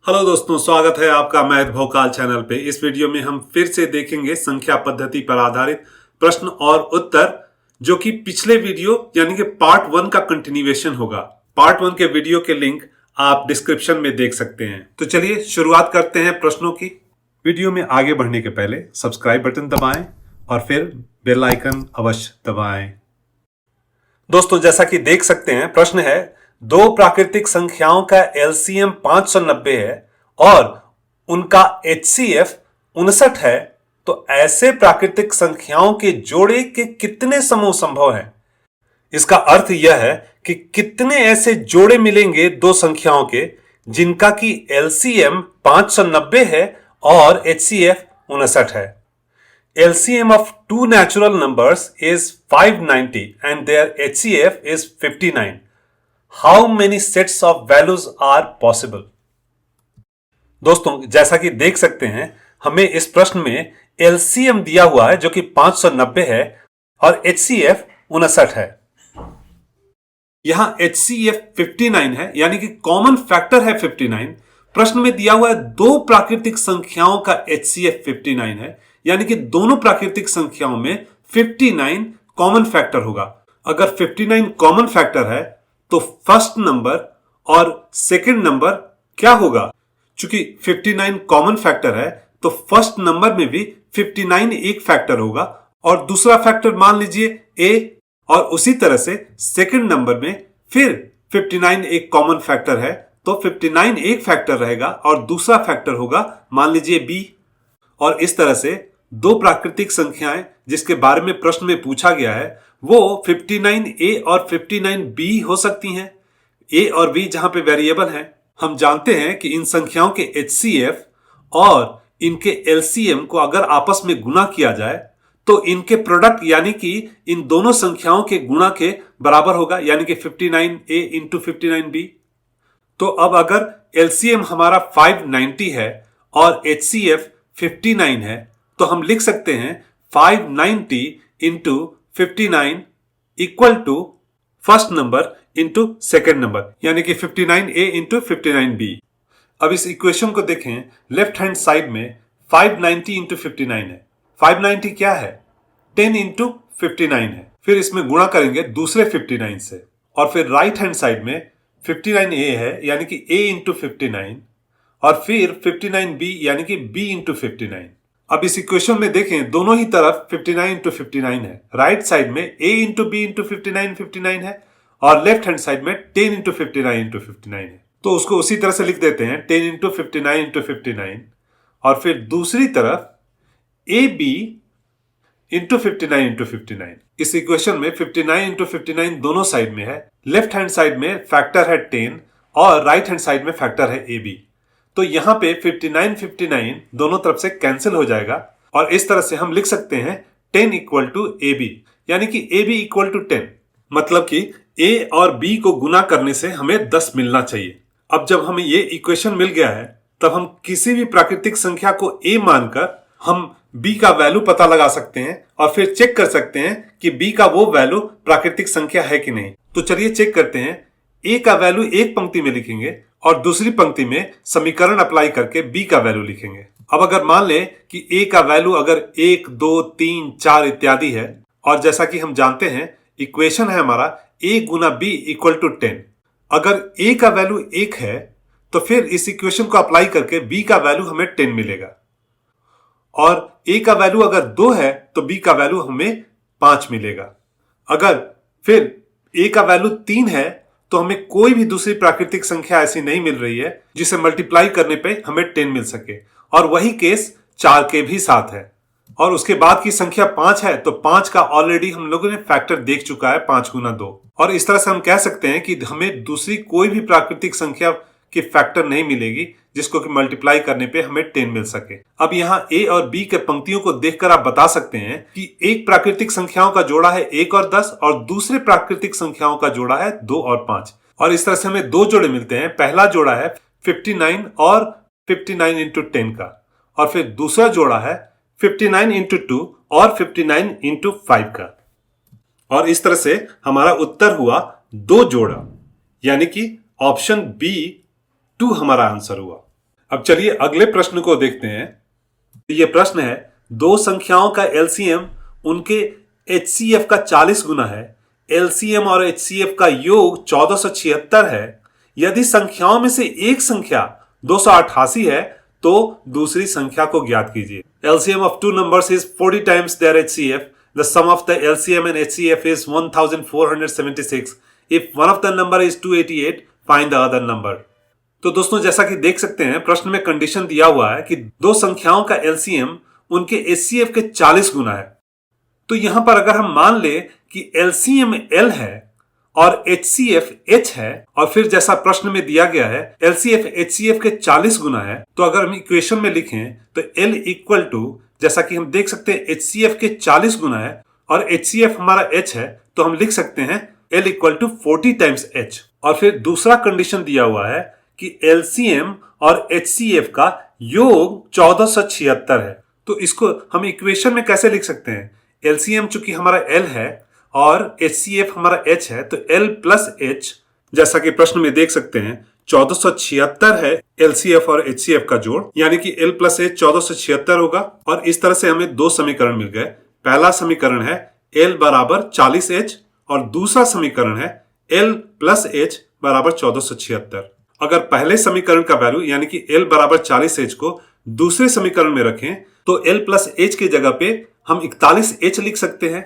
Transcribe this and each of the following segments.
Hello दोस्तों, स्वागत है आपका मैथ भोकाल चैनल पे। इस वीडियो में हम फिर से देखेंगे संख्या पद्धति पर आधारित प्रश्न और उत्तर, जो कि पिछले वीडियो यानी कि पार्ट 1 का कंटिन्यूएशन होगा। पार्ट 1 के वीडियो के लिंक आप डिस्क्रिप्शन में देख सकते हैं। तो चलिए शुरुआत करते हैं प्रश्नों की। वीडियो में आगे बढ़ने के पहले सब्सक्राइब बटन दबाएं और फिर बेल आइकन अवश्य दबाएं। दोस्तों, जैसा कि देख सकते हैं, प्रश्न है दो प्राकृतिक संख्याओं का एलसीएम 590 है और उनका एचसीएफ 59 है, तो ऐसे प्राकृतिक संख्याओं के जोड़े के कितने समूह संभव हैं? इसका अर्थ यह है कि कितने ऐसे जोड़े मिलेंगे दो संख्याओं के जिनका की एलसीएम 590 है और एचसीएफ 59 है। LCM of two natural numbers is 590 and their HCF is 59. How many sets of values are possible? दोस्तों, जैसा कि देख सकते हैं, हमें इस प्रश्न में LCM दिया हुआ है जो कि 590 है और HCF 59 है। यहां HCF 59 है, यानी कि कॉमन फैक्टर है 59। प्रश्न में दिया हुआ है दो प्राकृतिक संख्याओं का HCF 59 है, यानी कि दोनों प्राकृतिक संख्याओं में 59 कॉमन फैक्टर होगा। अगर 59 कॉमन फैक्टर है तो फर्स्ट नंबर और सेकंड नंबर क्या होगा? चूंकि 59 कॉमन फैक्टर है तो फर्स्ट नंबर में भी 59 एक फैक्टर होगा और दूसरा फैक्टर मान लीजिए a, और उसी तरह से सेकंड नंबर में फिर 59 एक कॉमन फैक्टर है तो 59 एक फैक्टर रहेगा और दूसरा फैक्टर होगा मान लीजिए b। और इस तरह से दो प्राकृतिक संख्याएं जिसके बारे में प्रश्न में पूछा गया है वो 59a और 59b हो सकती हैं। a और b जहां पे वेरिएबल हैं। हम जानते हैं कि इन संख्याओं के HCF और इनके LCM को अगर आपस में गुणा किया जाए तो इनके प्रोडक्ट यानी कि इन दोनों संख्याओं के गुणा के बराबर होगा, यानी कि 59a इंटू 59b। तो अब अगर LCM हमारा 590 है और HCF 59 है तो हम लिख सकते हैं 590 into 59 equal to first number into second number, यानी कि 59a इंटू 59b। अब इस इक्वेशन को देखें, लेफ्ट हैंड साइड में 590 इंटू 59 है। 590 क्या है? 10 इंटू 59 है। फिर इसमें गुणा करेंगे दूसरे 59 से और फिर राइट हैंड साइड में 59a है, यानी कि a इंटू 59 और फिर 59b यानी कि b इंटू 59। अब इस इक्वेशन में देखें, दोनों ही तरफ 59 इंटू 59 है। राइट साइड में a इंटू b इंटू 59 है और लेफ्ट हैंड साइड में 10 इंटू 59 इंटू 59 है। तो उसको उसी तरह से लिख देते हैं 10 इंटू 59 इंटू 59 और फिर दूसरी तरफ ab इंटू 59 इंटू 59। इस इक्वेशन में 59 इंटू 59 दोनों साइड में है। लेफ्ट हैंड साइड में फैक्टर है 10 और राइट हैंड साइड में फैक्टर है ab। तो यहां पे 59 दोनों तरफ से कैंसिल हो जाएगा और इस तरह से हम लिख सकते हैं 10 इक्वल टू ab, यानी कि ab इक्वल टू 10। मतलब कि a और b को गुना करने से हमें 10 मिलना चाहिए। अब जब हमें ये इक्वेशन मिल गया है तब हम किसी भी प्राकृतिक संख्या को a मानकर हम b का वैल्यू पता लगा सकते हैं और फिर चेक कर सकते हैं कि b का वो वैल्यू प्राकृतिक संख्या है कि नहीं। तो चलिए चेक करते हैं। a का वैल्यू एक पंक्ति में लिखेंगे और दूसरी पंक्ति में समीकरण अप्लाई करके b का वैल्यू लिखेंगे। अब अगर मान लें कि a का वैल्यू अगर 1, 2, 3, 4 इत्यादि है और जैसा कि हम जानते हैं इक्वेशन है हमारा a गुना b इक्वल टू 10। अगर a का वैल्यू 1 है तो फिर इस इक्वेशन को अप्लाई करके b का वैल्यू हमें 10 मिलेगा और a का वैल्यू अगर 2 है तो b का वैल्यू हमें 5 मिलेगा। अगर फिर a का वैल्यू 3 है तो हमें कोई भी दूसरी प्राकृतिक संख्या ऐसी नहीं मिल रही है जिसे मल्टीप्लाई करने पे हमें 10 मिल सके, और वही केस 4 के भी साथ है। और उसके बाद की संख्या 5 है तो 5 का ऑलरेडी हम लोगों ने फैक्टर देख चुका है, 5 गुना 2। और इस तरह से हम कह सकते हैं कि हमें दूसरी कोई भी प्राकृतिक संख्या की फैक्टर नहीं मिलेगी जिसको कि मल्टीप्लाई करने पे हमें 10 मिल सके। अब यहाँ a और b के पंक्तियों को देखकर आप बता सकते हैं कि एक प्राकृतिक संख्याओं का जोड़ा है 1 और 10 और दूसरे प्राकृतिक संख्याओं का जोड़ा है 2 और 5। और इस तरह से हमें दो जोड़े मिलते हैं। पहला जोड़ा है 59 और 59 इंटू 10 का, और फिर दूसरा जोड़ा है 59 इंटू 2 और 59 इंटू 5 का। और इस तरह से हमारा उत्तर हुआ 2 जोड़ा, यानी कि ऑप्शन बी 2 हमारा आंसर हुआ। अब चलिए अगले प्रश्न को देखते हैं। ये प्रश्न है, दो संख्याओं का एलसीएम उनके एचसीएफ का 40 गुना है। एलसीएम और एचसीएफ का योग 1476 है। यदि संख्याओं में से एक संख्या 288 है तो दूसरी संख्या को ज्ञात कीजिए। LCM of two numbers is 40 times their HCF. The sum of the LCM and HCF is 1476। If one of the number is 288, find the other number. तो दोस्तों, जैसा कि देख सकते हैं प्रश्न में कंडीशन दिया हुआ है कि दो संख्याओं का एलसीएम उनके एचसीएफ के 40 गुना है। तो यहां पर अगर हम मान ले कि एलसीएम एल है और एचसीएफ एच है, और फिर जैसा प्रश्न में दिया गया है एलसीएफ एचसीएफ के 40 गुना है, तो अगर हम इक्वेशन में लिखें तो एल इक्वल टू, जैसा कि हम देख सकते हैं एचसीएफ के 40 गुना है और एचसीएफ हमारा एच है, तो हम लिख सकते हैं L equal to 40 times H. और फिर दूसरा कंडीशन दिया हुआ है कि एलसीएम और एचसीएफ का योग 1476 है। तो इसको हम इक्वेशन में कैसे लिख सकते हैं? एलसीएम चूंकि हमारा एल है और एचसीएफ हमारा एच है, तो एल प्लस एच, जैसा कि प्रश्न में देख सकते हैं 1476 है एलसीएफ और एचसीएफ का जोड़, यानी कि एल प्लस एच 1476 होगा। और इस तरह से हमें दो समीकरण मिल गए। पहला समीकरण है एल बराबर 40H और दूसरा समीकरण है एल प्लस एच बराबर 1476। अगर पहले समीकरण का वैल्यू यानी कि एल बराबर 40H को दूसरे समीकरण में रखें तो एल प्लस एच की जगह पे हम 41H लिख सकते हैं।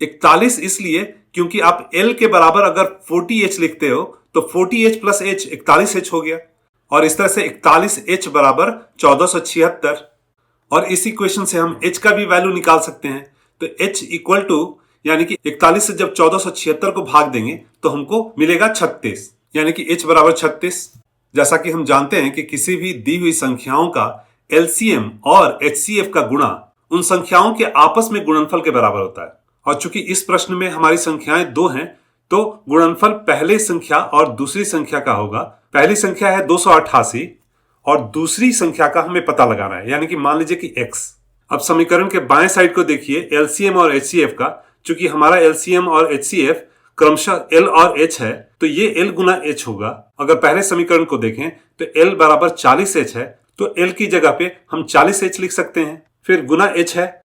41 इसलिए क्योंकि आप L के बराबर अगर 40H लिखते हो तो 40H प्लस H 41H हो गया, और इस तरह से 41H बराबर 1476। और इस इक्वेशन से हम H का भी वैल्यू निकाल सकते हैं। तो H इक्वल टू, यानी कि 41 से जब 1476 को भाग देंगे तो हमको मिलेगा 36, यानी कि H बराबर 36। जैसा कि हम जानते हैं कि किसी भी दी हुई संख्याओं का एलसीएम और एचसीएफ का गुणा उन संख्याओं के आपस में गुणनफल के बराबर होता है। और चूंकि इस प्रश्न में हमारी संख्याएं दो हैं तो गुणनफल पहले संख्या और दूसरी संख्या का होगा। पहली संख्या है 288 और दूसरी संख्या का हमें पता लगाना है, यानी कि मान लीजिए कि x। अब समीकरण के बाएं साइड को देखिए एलसीएम और एचसीएफ का। चूंकि हमारा एलसीएम और एचसीएफ क्रमशः L और H है तो ये L गुना H होगा। अगर पहले समीकरण को देखें तो L बराबर 40H है, तो L की जगह पे हम 40H लिख सकते हैं, फिर गुना H है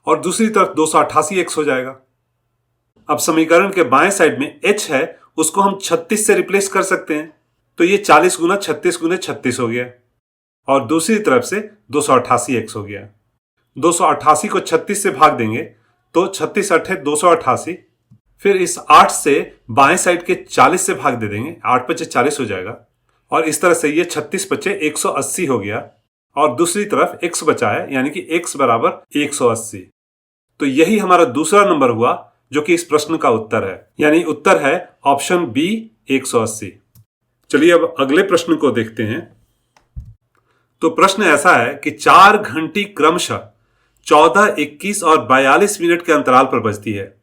और दूसरी तरफ 288X हो जाएगा। अब समीकरण के बाएं साइड में H है, उसको हम 36 से रिप्लेस कर सकते हैं, तो ये 40 गुना 36 गुने 36 हो गया और दूसरी तरफ से 288X हो गया। 288 को 36 से भाग देंगे तो 36 अट्ठे 288, फिर इस 8 से बाएं साइड के 40 से भाग दे देंगे, 8 पचे 40 हो जाएगा और इस तरह से ये 36 पचे 180 हो गया और दूसरी तरफ x बचा है, यानी कि x बराबर 180। तो यही हमारा दूसरा नंबर हुआ जो कि इस प्रश्न का उत्तर है, यानी उत्तर है ऑप्शन बी 180। चलिए अब अगले प्रश्न को देखते हैं। तो प्रश्न ऐसा है कि 4 घंटी क्रमशः 14, 21 और 42 मिनट के अंतराल पर बजती है।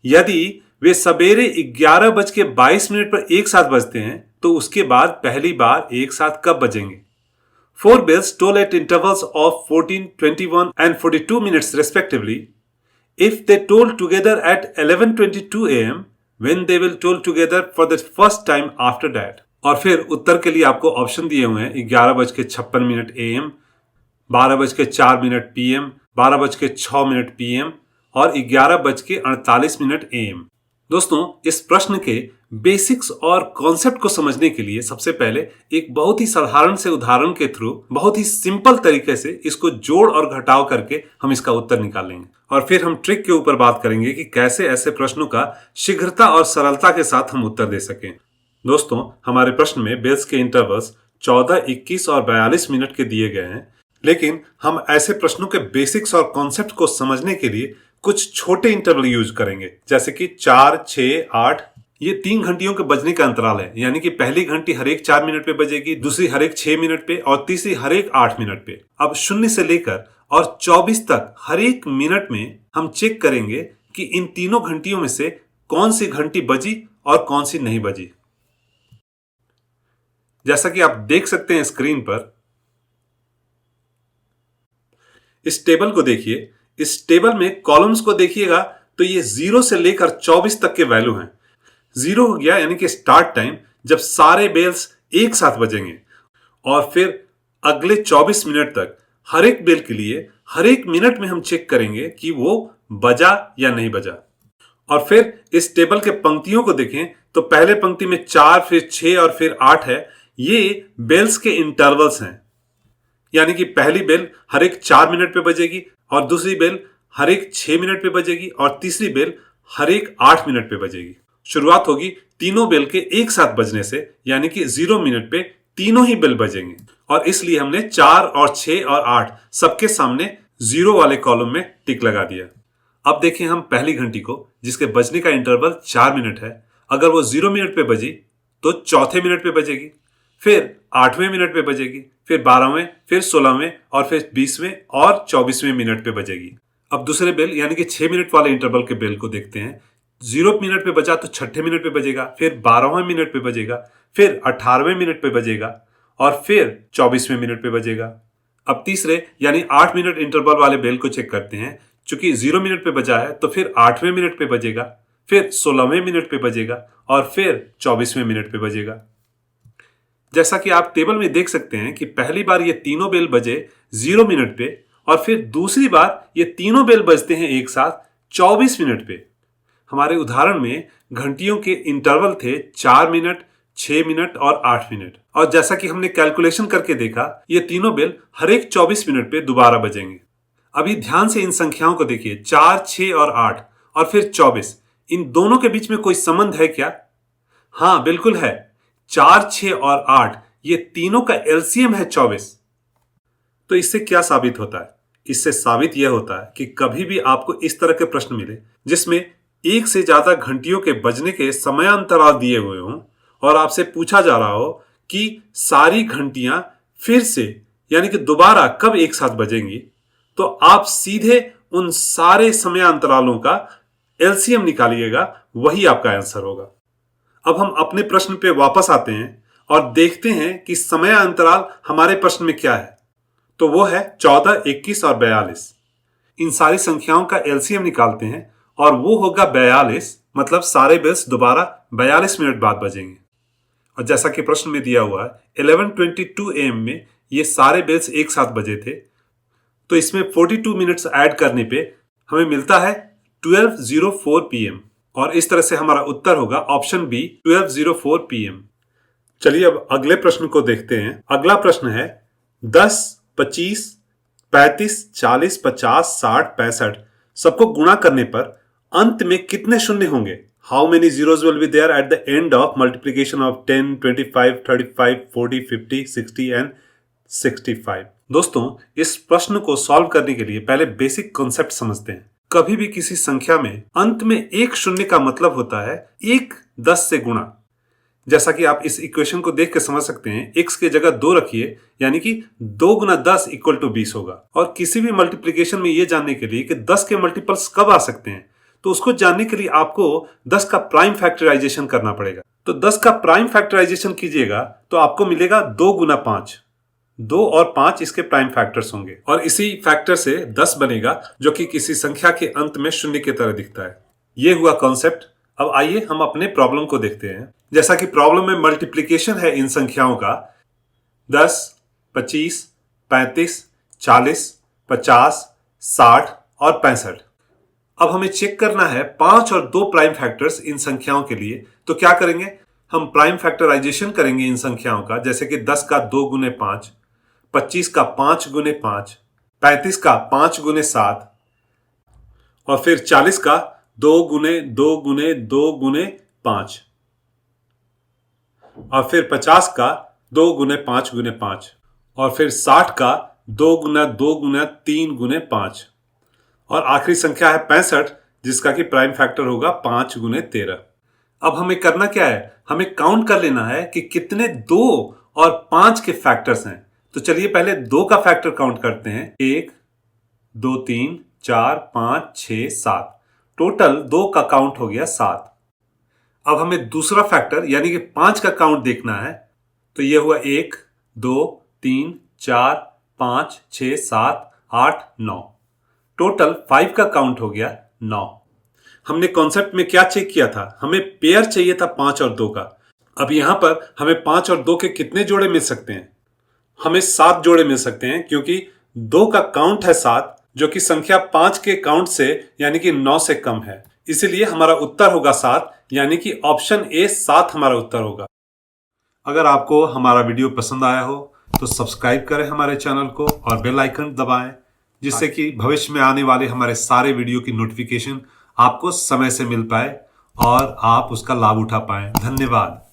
यदि वे सवेरे 11:22 पर एक साथ बजते हैं तो उसके बाद पहली बार एक साथ कब बजेंगे? 4 bells toll at intervals of 14, 21 and 42 minutes respectively. If they toll together at 11:22 AM, when they will toll together for the first time after that. और फिर उत्तर के लिए आपको ऑप्शन दिए हुए हैं 11:56 AM, 12:04 PM, 12:06 PM और 11:48 AM। दोस्तों, इस प्रश्न के बेसिक्स और कॉन्सेप्ट को समझने के लिए सबसे पहले एक बहुत ही साधारण से उदाहरण के थ्रू बहुत ही सिंपल तरीके से इसको जोड़ और घटाव करके हम इसका उत्तर निकालेंगे और फिर हम ट्रिक के ऊपर बात करेंगे कि कैसे ऐसे प्रश्नों का शीघ्रता और सरलता के साथ हम उत्तर दे सकें। दोस्तों, हमारे प्रश्न में बेल्स के इंटरवल्स 14, 21 और 42 मिनट के दिए गए हैं, लेकिन हम ऐसे प्रश्नों के बेसिक्स और कॉन्सेप्ट को समझने के लिए कुछ छोटे इंटरवल यूज करेंगे, जैसे कि 4, 6, 8। ये 3 घंटियों के बजने का अंतराल है, यानी कि पहली घंटी हर एक 4 मिनट पे बजेगी, दूसरी हर एक 6 मिनट पे और तीसरी हर एक 8 मिनट पे। अब 0 से लेकर और 24 तक हर एक मिनट में हम चेक करेंगे कि इन तीनों घंटियों में से कौन सी घंटी बजी और कौन सी नहीं बजी। जैसा कि आप देख सकते हैं स्क्रीन पर, इस टेबल को देखिए। इस टेबल में कॉलम्स को देखिएगा तो ये 0 से लेकर 24 तक के वैल्यू हैं। 0 हो गया यानी कि स्टार्ट टाइम, जब सारे बेल्स एक साथ बजेंगे, और फिर अगले 24 मिनट तक हर एक बेल के लिए हर एक मिनट में हम चेक करेंगे कि वो बजा या नहीं बजा। और फिर इस टेबल के पंक्तियों को देखें तो पहले पंक्ति में 4, फिर 6 और फिर 8 है। ये बेल्स के इंटरवल्स हैं, यानी कि पहली बेल हर एक 4 मिनट पे बजेगी और दूसरी बेल हर एक 6 मिनट पे बजेगी और तीसरी बेल हर एक 8 मिनट पे बजेगी। शुरुआत होगी तीनों बेल के एक साथ बजने से, यानी कि 0 मिनट पे तीनों ही बेल बजेंगे और इसलिए हमने 4 और 6 और 8 सबके सामने 0 वाले कॉलम में टिक लगा दिया। अब देखें हम पहली घंटी को, जिसके बजने का इंटरवल 4 मिनट है। अगर वो 0 मिनट पे बजी तो चौथे मिनट पे बजेगी, फिर 8वें मिनट पे बजेगी, फिर 12वें, फिर 16वें और फिर 20वें और 24वें मिनट पे बजेगी। अब दूसरे बेल यानी कि 6 मिनट वाले इंटरवल के बेल को देखते हैं। 0 मिनट पे बजा तो छठे मिनट पे बजेगा, फिर 12वें मिनट पे बजेगा, फिर 18वें मिनट पे बजेगा और फिर 24वें मिनट पे बजेगा। अब तीसरे यानी 8 मिनट इंटरवल वाले बेल को चेक करते हैं। चूंकि 0 मिनट पे बजा है तो फिर 8वें मिनट पे बजेगा, फिर 16वें मिनट पे बजेगा और फिर 24वें मिनट पे बजेगा। जैसा कि आप टेबल में देख सकते हैं कि पहली बार ये तीनों बेल बजे 0 मिनट पे और फिर दूसरी बार ये तीनों बेल बजते हैं एक साथ 24 मिनट पे। हमारे उदाहरण में घंटियों के इंटरवल थे 4 मिनट, 6 मिनट और 8 मिनट। और जैसा कि हमने कैलकुलेशन करके देखा, ये तीनों बेल हर एक 24 मिनट पे दोबारा बजेंगे। अभी ध्यान से इन संख्याओं को देखिए, 4, 6 और 8 और फिर 24। इन दोनों के बीच में कोई संबंध है क्या? हाँ, बिल्कुल है। 4, 6 और 8 ये तीनों का एलसीएम है 24। तो इससे क्या साबित होता है? इससे साबित यह होता है कि कभी भी आपको इस तरह के प्रश्न मिले जिसमें एक से ज्यादा घंटियों के बजने के समयांतराल दिए हुए हों और आपसे पूछा जा रहा हो कि सारी घंटियां फिर से यानी कि दोबारा कब एक साथ बजेंगी, तो आप सीधे उन सारे समयांतरालों का एलसीएम निकालिएगा, वही आपका आंसर होगा। अब हम अपने प्रश्न पे वापस आते हैं और देखते हैं कि समयांतराल हमारे प्रश्न में क्या है। तो वो है 14, 21 और 42। इन सारी संख्याओं का एलसीएम निकालते हैं और वो होगा 42, मतलब सारे बेल्स दोबारा 42 मिनट बाद बजेंगे। और जैसा कि प्रश्न में दिया हुआ है 11:22 AM में ये सारे बेल्स एक साथ बजे थे, तो इसमें 42 मिनट्स ऐड करने पे हमें मिलता है 12:04 PM और इस तरह से हमारा उत्तर होगा ऑप्शन बी 12:04 PM। चलिए अब अगले प्रश्न को देखते हैं। अगला प्रश्न है 10, 25, 35, 40, 50, 60, 65 सबको गुणा करने पर अंत में कितने शून्य होंगे? How many zeros will be there at the end of multiplication of 10, 25, 35, 40, 50, 60 and 65। दोस्तों, इस प्रश्न को सॉल्व करने के लिए पहले बेसिक कॉन्सेप्ट समझते हैं। कभी भी किसी संख्या में अंत में एक शून्य का मतलब होता है 1 10 से गुणा। जैसा कि आप इस इक्वेशन को देख के समझ सकते हैं, x के जगह 2 रखिए, यानी कि 2 गुना 10 इक्वल टू 20 होगा। और किसी भी मल्टीप्लीकेशन में ये जानने के लिए कि 10 के मल्टीपल्स कब आ सकते हैं, तो उसको जानने के लिए आपको 10 का प्राइम फैक्टराइजेशन करना पड़ेगा। तो 10 का प्राइम फैक्टराइजेशन कीजिएगा तो आपको मिलेगा 2 गुना 5। 2 और 5 इसके प्राइम फैक्टर्स होंगे और इसी फैक्टर से 10 बनेगा, जो कि किसी संख्या के अंत में शून्य की तरह दिखता है। ये हुआ कॉन्सेप्ट। अब आइए हम अपने प्रॉब्लम को देखते हैं। जैसा कि प्रॉब्लम में मल्टीप्लिकेशन है इन संख्याओं का 10, 25, 35, 40, 50, 60 और 65। अब हमें चेक करना है 5 और 2 प्राइम फैक्टर्स इन संख्याओं के लिए। तो क्या करेंगे? हम प्राइम फैक्टराइजेशन करेंगे इन संख्याओं का, जैसे कि 10 का 2 गुने 5, 25 का 5 गुने 5, 35 का 5 गुने 7 और फिर 40 का 2 गुने 2 गुने 2 गुने 5 और फिर 50 का 2 गुने 5 गुने 5 और फिर 60 का 2 गुना 2 गुना 3 गुने 5 और आखिरी संख्या है 65, जिसका कि प्राइम फैक्टर होगा 5 गुने 13। अब हमें करना क्या है? हमें काउंट कर लेना है कि कितने 2 और 5 के फैक्टर्स हैं। तो चलिए पहले 2 का फैक्टर काउंट करते हैं। 1, 2, 3, 4, 5, 6, 7। टोटल 2 का काउंट हो गया 7। अब हमें दूसरा फैक्टर यानी कि 5 का काउंट देखना है। तो यह हुआ 1, 2, 3, 4, 5, 6, 7, 8, 9। टोटल 5 का काउंट हो गया 9। हमने कॉन्सेप्ट में क्या चेक किया था? हमें पेयर चाहिए था 5 और 2 का। अब यहां पर हमें 5 और 2 के कितने जोड़े मिल सकते हैं? हमें 7 जोड़े मिल सकते हैं क्योंकि 2 का काउंट है 7 जो कि संख्या 5 के काउंट से यानी कि 9 से कम है। इसीलिए हमारा उत्तर होगा 7 यानी कि ऑप्शन ए 7 हमारा उत्तर होगा। अगर आपको हमारा वीडियो पसंद आया हो तो सब्सक्राइब करें हमारे चैनल को और बेल आइकन दबाएं, जिससे कि भविष्य में आने वाले हमारे सारे वीडियो की नोटिफिकेशन आपको समय से मिल पाए और आप उसका लाभ उठा पाएं। धन्यवाद।